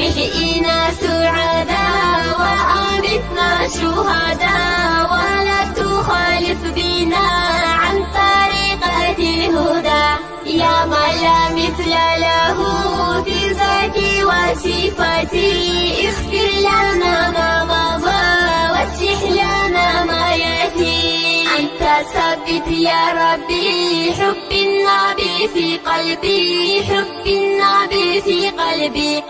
احيينا سعداء وأمتنا شهداء، ولا تخالف بنا عن طريقة الهدى. يا من لا مثل له في ذاتي وصفاتي، اغفر لنا ما مضى واصلح لنا ما يأتي. أنت ثبت يا ربي حب النبي في قلبي، حب النبي في قلبي.